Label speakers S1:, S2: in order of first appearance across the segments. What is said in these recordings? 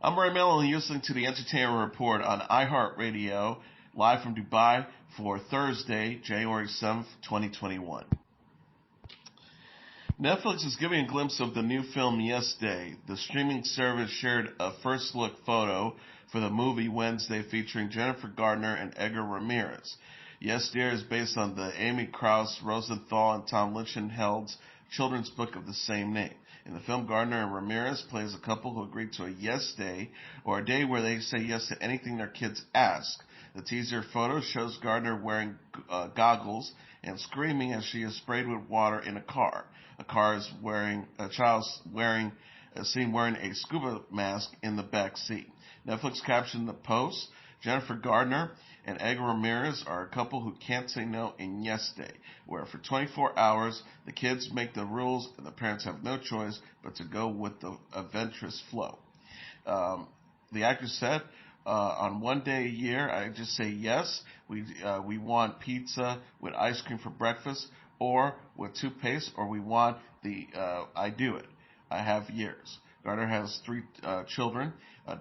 S1: I'm Melo, and you're listening to the Entertainment Report on iHeartRadio, live from Dubai for Thursday, January 7th, 2021. Netflix is giving a glimpse of the new film Yes Day. The streaming service shared a first look photo for the movie Wednesday featuring Jennifer Gardner and Edgar Ramirez. Yes Day is based on the Amy Krauss, Rosenthal, and Tom Lichtenheld's children's book of the same name. In the film, Gardner and Ramirez plays a couple who agreed to a yes day, or a day where they say yes to anything their kids ask. The teaser photo shows Gardner wearing goggles and screaming as she is sprayed with water in a car. A child's seen wearing a scuba mask in the back seat. Netflix captioned the post, Jennifer Gardner and Edgar Ramirez are a couple who can't say no in Yes Day, where for 24 hours the kids make the rules and the parents have no choice but to go with the adventurous flow. The actor said, on one day a year, I just say yes. We want pizza with ice cream for breakfast, or with toothpaste, or we want the I do it. I have years. Gardner has three children,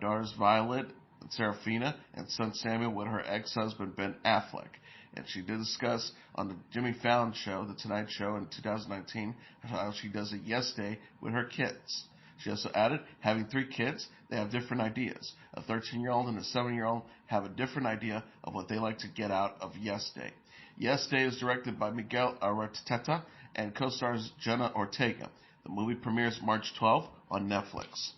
S1: daughters Violet, Serafina, and son Samuel with her ex-husband Ben Affleck. And she did discuss on the Jimmy Fallon show, The Tonight Show in 2019, how she does a yes day with her kids. She also added, having three kids, they have different ideas. A 13-year-old and a 7-year-old have a different idea of what they like to get out of Yes Day. Yes Day is directed by Miguel Arteta and co-stars Jenna Ortega. The movie premieres March 12th on Netflix.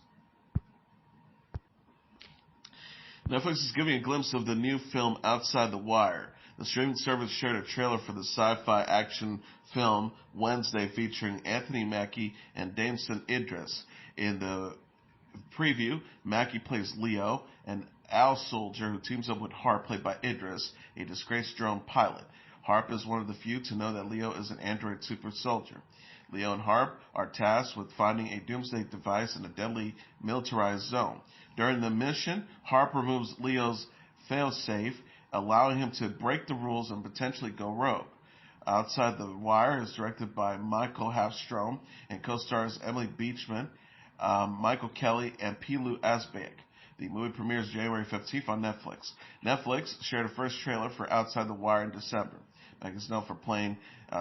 S1: Netflix is giving a glimpse of the new film Outside the Wire. The streaming service shared a trailer for the sci-fi action film Wednesday featuring Anthony Mackie and Damson Idris. In the preview, Mackie plays Leo, an Al soldier who teams up with Harp, played by Idris, a disgraced drone pilot. Harp is one of the few to know that Leo is an android super soldier. Leo and Harp are tasked with finding a doomsday device in a deadly militarized zone. During the mission, Harp removes Leo's failsafe, allowing him to break the rules and potentially go rogue. Outside the Wire is directed by Michael Hafstrom and co-stars Emily Beechman, Michael Kelly, and Pilu Asbayek. The movie premieres January 15th on Netflix. Netflix shared a first trailer for Outside the Wire in December. Mackie is known for playing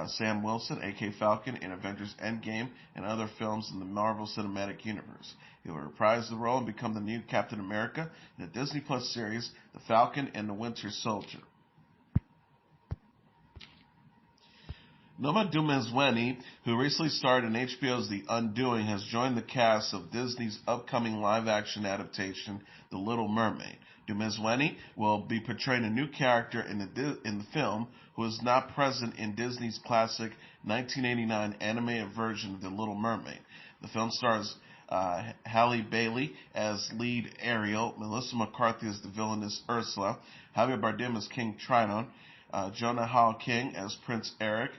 S1: Sam Wilson, a.k.a. Falcon, in Avengers Endgame and other films in the Marvel Cinematic Universe. He will reprise the role and become the new Captain America in the Disney Plus series The Falcon and the Winter Soldier. Noma Dumezweni, who recently starred in HBO's The Undoing, has joined the cast of Disney's upcoming live-action adaptation, The Little Mermaid. Dumezweni will be portraying a new character in the film who is not present in Disney's classic 1989 animated version of The Little Mermaid. The film stars Halle Bailey as lead Ariel, Melissa McCarthy as the villainess Ursula, Javier Bardem as King Triton, Jonah Hill-King as Prince Eric,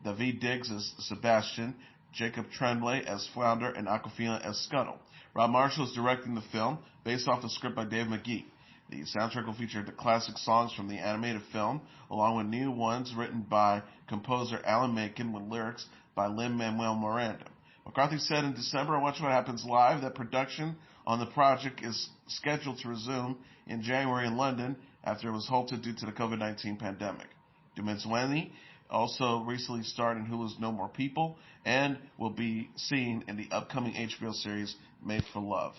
S1: David Diggs as Sebastian, Jacob Tremblay as Flounder, and Awkwafina as Scuttle. Rob Marshall is directing the film, based off the script by Dave McGee. The soundtrack will feature the classic songs from the animated film, along with new ones written by composer Alan Menken with lyrics by Lin-Manuel Miranda. McCarthy said in December on Watch What Happens Live that production on the project is scheduled to resume in January in London after it was halted due to the COVID-19 pandemic. Dumezweni also recently starred in Hulu's No More People and will be seen in the upcoming HBO series Made for Love.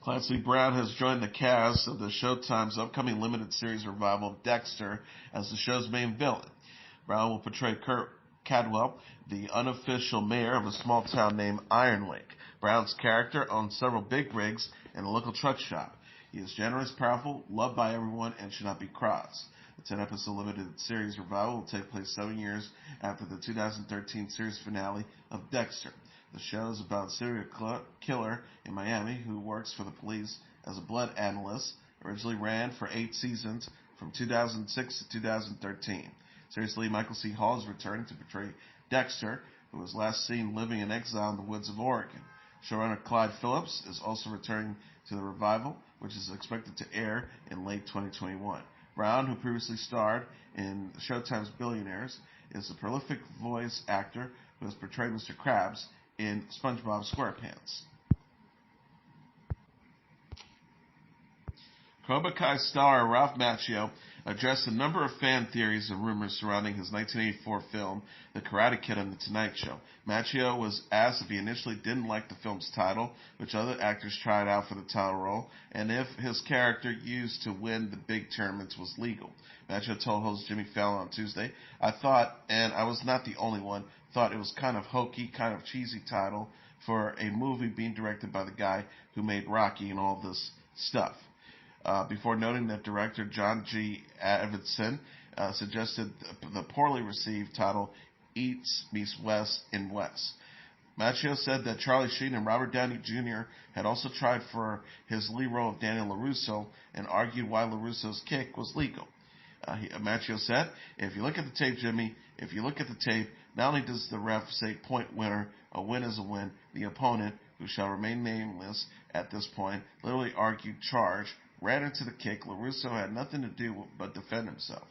S1: Clancy Brown has joined the cast of the Showtime's upcoming limited series revival of Dexter as the show's main villain. Brown will portray Kurt Cadwell, the unofficial mayor of a small town named Iron Lake. Brown's character owns several big rigs and a local truck shop. He is generous, powerful, loved by everyone, and should not be crossed. The 10-episode limited series revival will take place 7 years after the 2013 series finale of Dexter. The show is about a serial killer in Miami who works for the police as a blood analyst. Originally ran for 8 seasons from 2006 to 2013. Series lead Michael C. Hall is returning to portray Dexter, who was last seen living in exile in the woods of Oregon. Showrunner Clyde Phillips is also returning to the revival, which is expected to air in late 2021. Brown, who previously starred in Showtime's Billionaires, is a prolific voice actor who has portrayed Mr. Krabs in SpongeBob SquarePants. Cobra Kai star Ralph Macchio addressed a number of fan theories and rumors surrounding his 1984 film, The Karate Kid, on The Tonight Show. Macchio was asked if he initially didn't like the film's title, which other actors tried out for the title role, and if his character used to win the big tournaments was legal. Macchio told host Jimmy Fallon on Tuesday, "I thought, and I was not the only one, thought it was kind of hokey, kind of cheesy title for a movie being directed by the guy who made Rocky and all this stuff." Before noting that director John G. Avildsen suggested the poorly received title East meets West in West. Macchio said that Charlie Sheen and Robert Downey Jr. had also tried for his lead role of Daniel LaRusso and argued why LaRusso's kick was legal. Macchio said, "If you look at the tape, Jimmy, if you look at the tape, not only does the ref say point winner, a win is a win, the opponent, who shall remain nameless at this point, literally argued charge, ran into the kick. LaRusso had nothing to do but defend himself."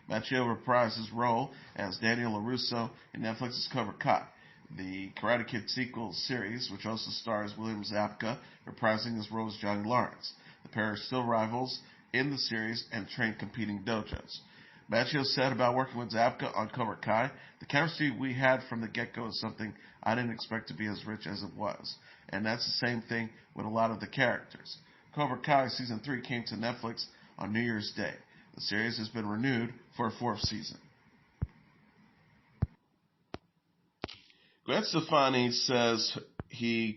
S1: Macchio reprised his role as Daniel LaRusso in Netflix's Cobra Kai, the Karate Kid sequel series, which also stars William Zabka reprising his role as Johnny Lawrence. The pair are still rivals in the series and train competing dojos. Macchio said about working with Zabka on Cobra Kai, "The chemistry we had from the get-go is something I didn't expect to be as rich as it was. And that's the same thing with a lot of the characters." Cobra Kai Season 3 came to Netflix on New Year's Day. The series has been renewed for a 4th season. Gwen Stefani says she's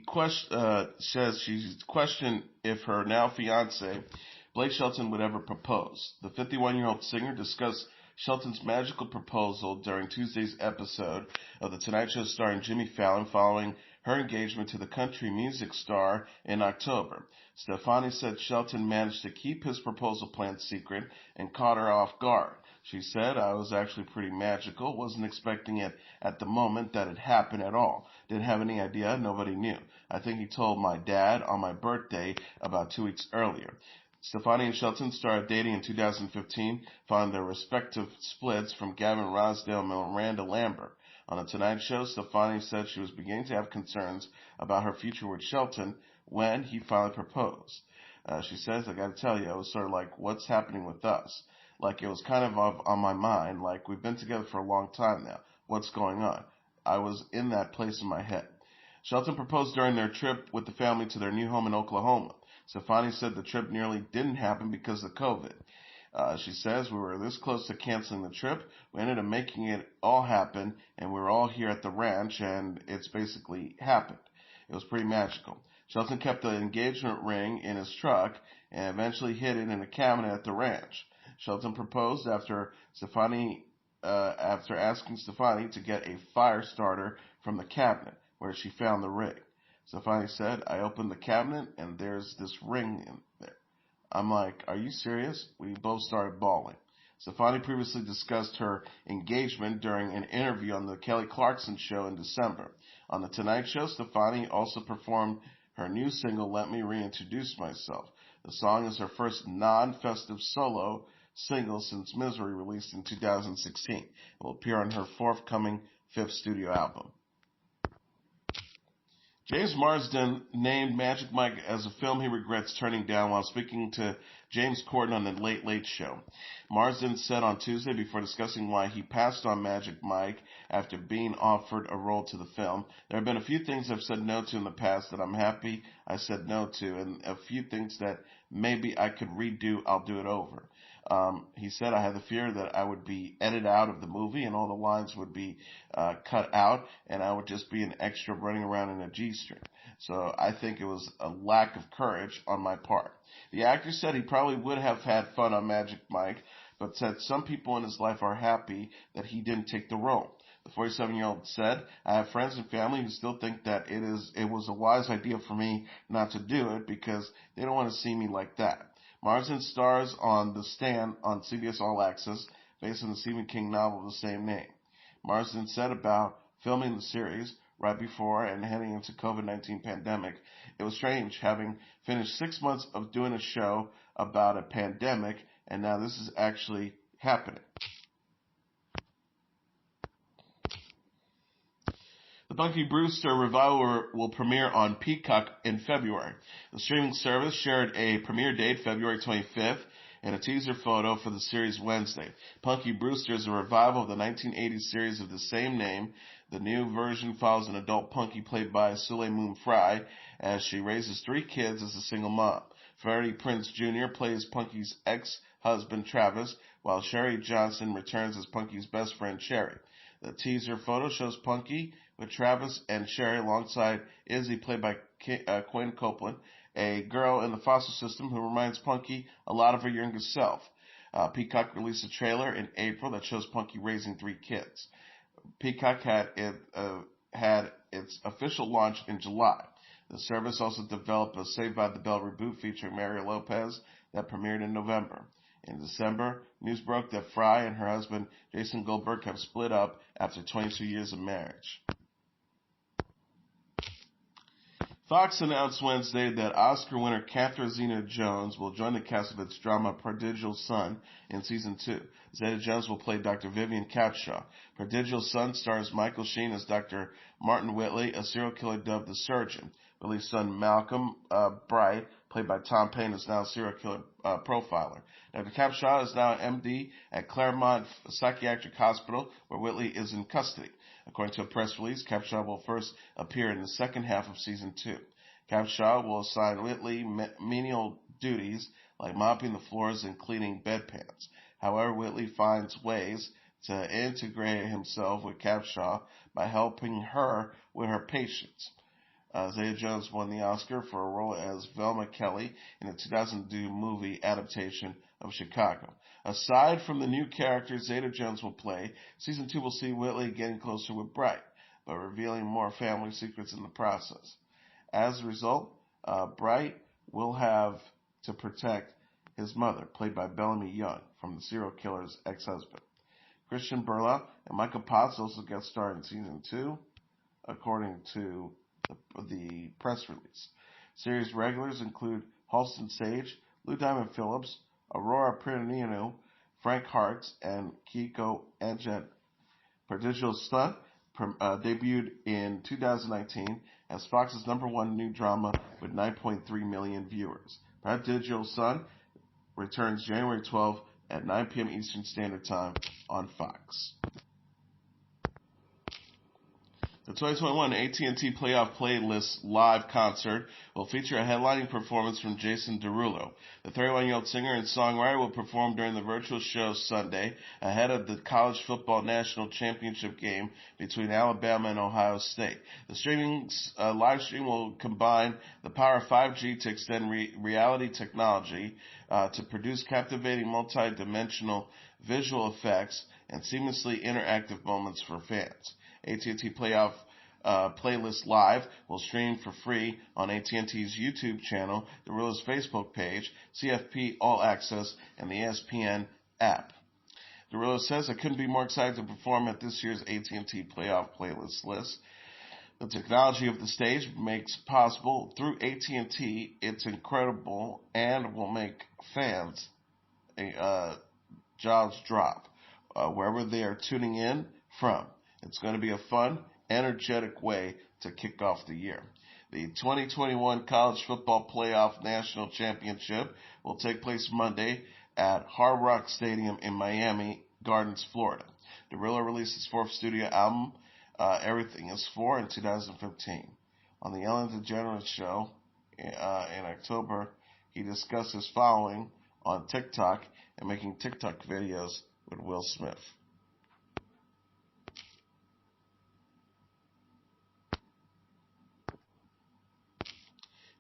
S1: questioned if her now fiance, Blake Shelton, would ever propose. The 51-year-old singer discussed Shelton's magical proposal during Tuesday's episode of The Tonight Show starring Jimmy Fallon following her engagement to the country music star in October. Stefani said Shelton managed to keep his proposal plan secret and caught her off guard. She said, "I was actually pretty magical, wasn't expecting it at the moment that it happened at all. Didn't have any idea, nobody knew. I think he told my dad on my birthday about 2 weeks earlier." Stefani and Shelton started dating in 2015, following their respective splits from Gavin Rossdale and Miranda Lambert. On The Tonight Show, Stefani said she was beginning to have concerns about her future with Shelton when he finally proposed. She says, "I gotta tell you, I was sort of like, what's happening with us? Like, it was kind of on my mind, like, we've been together for a long time now. What's going on?" I was in that place in my head. Shelton proposed during their trip with the family to their new home in Oklahoma. Stefani said the trip nearly didn't happen because of COVID. She says, "We were this close to canceling the trip. We ended up making it all happen, and we were all here at the ranch, and it's basically happened. It was pretty magical." Shelton kept the engagement ring in his truck and eventually hid it in a cabinet at the ranch. Shelton proposed after asking Stefani to get a fire starter from the cabinet where she found the ring. Stefani said, "I opened the cabinet and there's this ring in there. I'm like, are you serious?" We both started bawling. Stefani previously discussed her engagement during an interview on the Kelly Clarkson Show in December. On The Tonight Show, Stefani also performed her new single, "Let Me Reintroduce Myself." The song is her first non-festive solo single since Misery, released in 2016. It will appear on her forthcoming 5th studio album. James Marsden named Magic Mike as a film he regrets turning down while speaking to James Corden on The Late Late Show. Marsden said on Tuesday, before discussing why he passed on Magic Mike after being offered a role to the film, "There have been a few things I've said no to in the past that I'm happy I said no to, and a few things that maybe I could redo, I'll do it over." He said, "I had the fear that I would be edited out of the movie and all the lines would be cut out and I would just be an extra running around in a G-string. So I think it was a lack of courage on my part." The actor said he probably would have had fun on Magic Mike, but said some people in his life are happy that he didn't take the role. The 47-year-old said, "I have friends and family who still think that it was a wise idea for me not to do it because they don't want to see me like that." Marsden stars on The Stand on CBS All Access, based on the Stephen King novel of the same name. Marsden said about filming the series right before and heading into COVID-19 pandemic, "It was strange having finished 6 months of doing a show about a pandemic, and now this is actually happening." The Punky Brewster revival will premiere on Peacock in February. The streaming service shared a premiere date February 25th and a teaser photo for the series Wednesday. Punky Brewster is a revival of the 1980s series of the same name. The new version follows an adult Punky played by Soleil Moon Frye as she raises 3 kids as a single mom. Freddie Prinze Jr. plays Punky's ex-husband Travis, while Sherry Johnson returns as Punky's best friend Sherry. The teaser photo shows Punky with Travis and Sherry alongside Izzy, played by Quinn Copeland, a girl in the foster system who reminds Punky a lot of her younger self. Peacock released a trailer in April that shows Punky raising 3 kids. Peacock had its official launch in July. The service also developed a Saved by the Bell reboot featuring Mario Lopez that premiered in November. In December, news broke that Fry and her husband Jason Goldberg have split up after 22 years of marriage. Fox announced Wednesday that Oscar winner Catherine Zeta-Jones will join the cast of its drama Prodigal Son in Season 2. Zeta-Jones will play Dr. Vivian Capshaw. Prodigal Son stars Michael Sheen as Dr. Martin Whitley, a serial killer dubbed the Surgeon. Whitley's son Malcolm Bright, played by Tom Payne, is now a serial killer profiler. Dr. Capshaw is now an MD at Claremont Psychiatric Hospital, where Whitley is in custody. According to a press release, Capshaw will first appear in the second half of Season 2. Capshaw will assign Whitley menial duties like mopping the floors and cleaning bedpans. However, Whitley finds ways to integrate himself with Capshaw by helping her with her patients. Zeta-Jones won the Oscar for a role as Velma Kelly in the 2002 movie adaptation of Chicago. Aside from the new characters Zeta-Jones will play, Season 2 will see Whitley getting closer with Bright, but revealing more family secrets in the process. As a result, Bright will have to protect his mother, played by Bellamy Young, from the serial killer's ex-husband. Christian Burla and Michael Potts also guest star in Season 2, according to the press release. Series regulars include Halston Sage, Lou Diamond Phillips, Aurora Prinino, Frank Hartz, and Kiko Anjet. Prodigal Son debuted in 2019 as Fox's #1 new drama with 9.3 million viewers. Prodigal Son returns January 12th at 9 p.m. Eastern Standard Time on Fox. The 2021 AT&T Playoff Playlist live concert will feature a headlining performance from Jason Derulo. The 31-year-old singer and songwriter will perform during the virtual show Sunday ahead of the college football national championship game between Alabama and Ohio State. The live stream will combine the power of 5G to extend reality technology to produce captivating multi-dimensional visual effects and seamlessly interactive moments for fans. AT&T Playoff Playlist Live will stream for free on AT&T's YouTube channel, Derulo's Facebook page, CFP All Access, and the ESPN app. Derulo says, "I couldn't be more excited to perform at this year's AT&T Playoff Playlist list. The technology of the stage makes possible through AT&T. It's incredible and will make fans jaws drop wherever they are tuning in from. It's going to be a fun, energetic way to kick off the year." The 2021 College Football Playoff National Championship will take place Monday at Hard Rock Stadium in Miami Gardens, Florida. Derulo released his 4th studio album, Everything Is 4, in 2015. On the Ellen DeGeneres Show in October, he discussed his following on TikTok and making TikTok videos with Will Smith.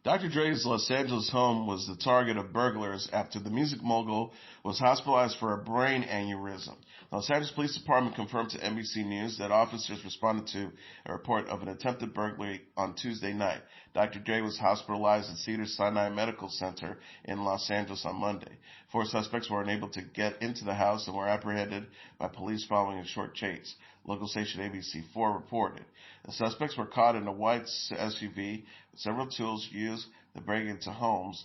S1: Dr. Dre's Los Angeles home was the target of burglars after the music mogul was hospitalized for a brain aneurysm. The Los Angeles Police Department confirmed to NBC News that officers responded to a report of an attempted burglary on Tuesday night. Dr. Dre was hospitalized at Cedars-Sinai Medical Center in Los Angeles on Monday. 4 suspects were unable to get into the house and were apprehended by police following a short chase. Local station ABC4 reported. The suspects were caught in a white SUV with several tools used to break into homes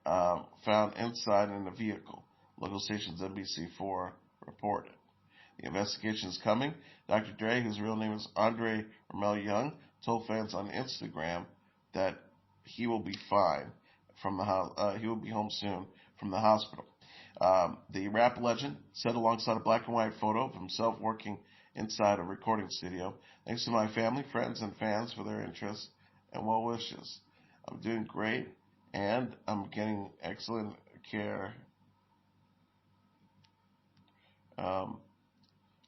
S1: found inside in the vehicle. Local stations NBC4 reported. The investigation is coming. Dr. Dre, whose real name is Andre Melo Young, told fans on Instagram that he will be fine from the he will be home soon from the hospital. The rap legend said alongside a black and white photo of himself working inside a recording studio, "Thanks to my family, friends, and fans for their interest and well wishes. I'm doing great, and I'm getting excellent care."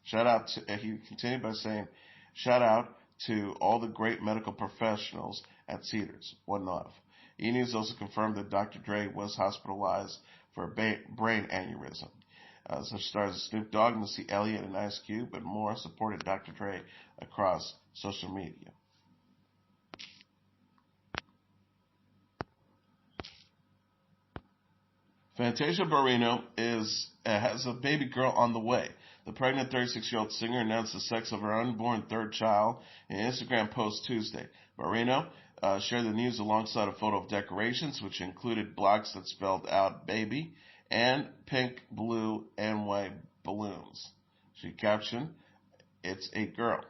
S1: Shout out to, he continued by saying, "Shout out to all the great medical professionals at Cedars. One love." E! News also confirmed that Dr. Dre was hospitalized for a brain aneurysm. Such stars as Snoop Dogg, Missy Elliott, and Ice Cube, and more supported Dr. Dre across social media. Fantasia Barrino has a baby girl on the way. The pregnant 36-year-old singer announced the sex of her unborn third child in an Instagram post Tuesday. Barrino shared the news alongside a photo of decorations, which included blocks that spelled out baby and pink, blue, and white balloons. She captioned, "It's a girl."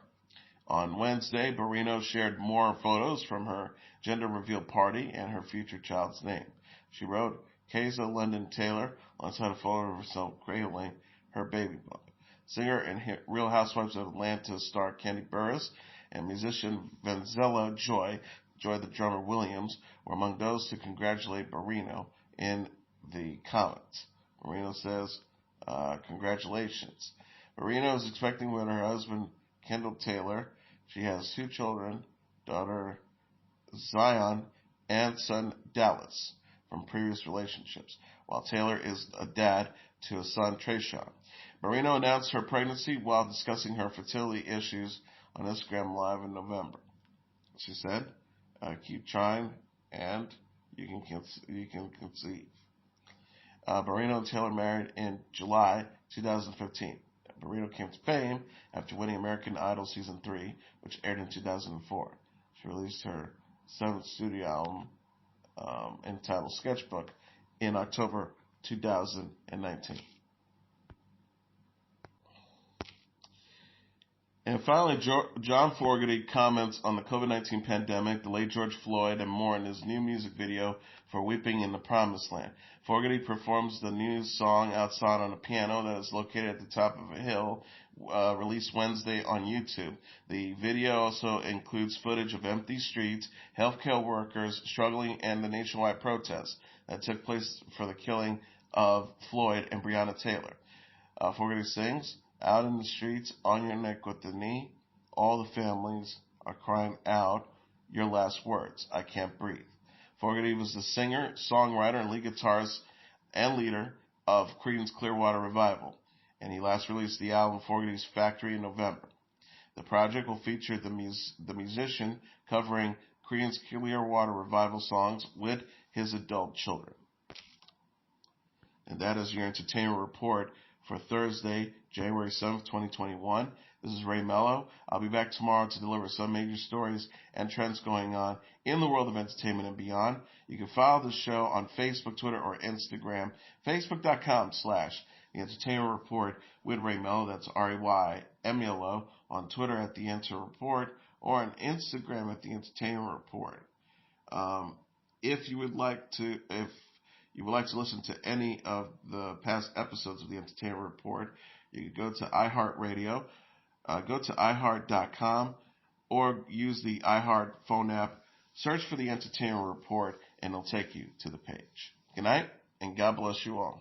S1: On Wednesday, Barrino shared more photos from her gender reveal party and her future child's name. She wrote, "Kaysa London Taylor," alongside a photo of herself cradling her baby bump. Singer and Real Housewives of Atlanta star Kandi Burruss and musician Vanzella Joy the drummer Williams, were among those to congratulate Barrino in the comments. Barrino says, "Congratulations." Barrino is expecting with her husband, Kendall Taylor. She has 2 children, daughter Zion and son Dallas, from previous relationships, while Taylor is a dad to a son, Trayshawn. Barrino announced her pregnancy while discussing her fertility issues on Instagram Live in November. She said, "Keep trying, and you can conceive." Barrino and Taylor married in July 2015. Barrino came to fame after winning American Idol Season 3, which aired in 2004. She released her 7th studio album entitled Sketchbook in October 2019. And finally, John Fogerty comments on the COVID-19 pandemic, the late George Floyd, and more in his new music video for Weeping in the Promised Land. Fogerty performs the new song outside on a piano that is located at the top of a hill, released Wednesday on YouTube. The video also includes footage of empty streets, healthcare workers struggling, and the nationwide protests that took place for the killing of Floyd and Breonna Taylor. Fogerty sings, "Out in the streets, on your neck with the knee, all the families are crying out your last words, I can't breathe." Fogerty was the singer, songwriter, and lead guitarist and leader of Creedence Clearwater Revival, and he last released the album Fogerty's Factory in November. The project will feature the musician covering Creedence Clearwater Revival songs with his adult children. And that is your entertainment report for Thursday, January 7th, 2021. This is Ray Melo. I'll be back tomorrow to deliver some major stories and trends going on in the world of entertainment and beyond. You can follow the show on Facebook, Twitter, or Instagram. Facebook.com/The Entertainment Report with Ray Melo. That's RAYMELO. On Twitter at The Enter Report, or on Instagram at The Entertainment Report. If you would like to listen to any of the past episodes of The Entertainment Report, you can go to iHeartRadio, go to iHeart.com, or use the iHeart phone app. Search for The Entertainment Report, and it'll take you to the page. Good night, and God bless you all.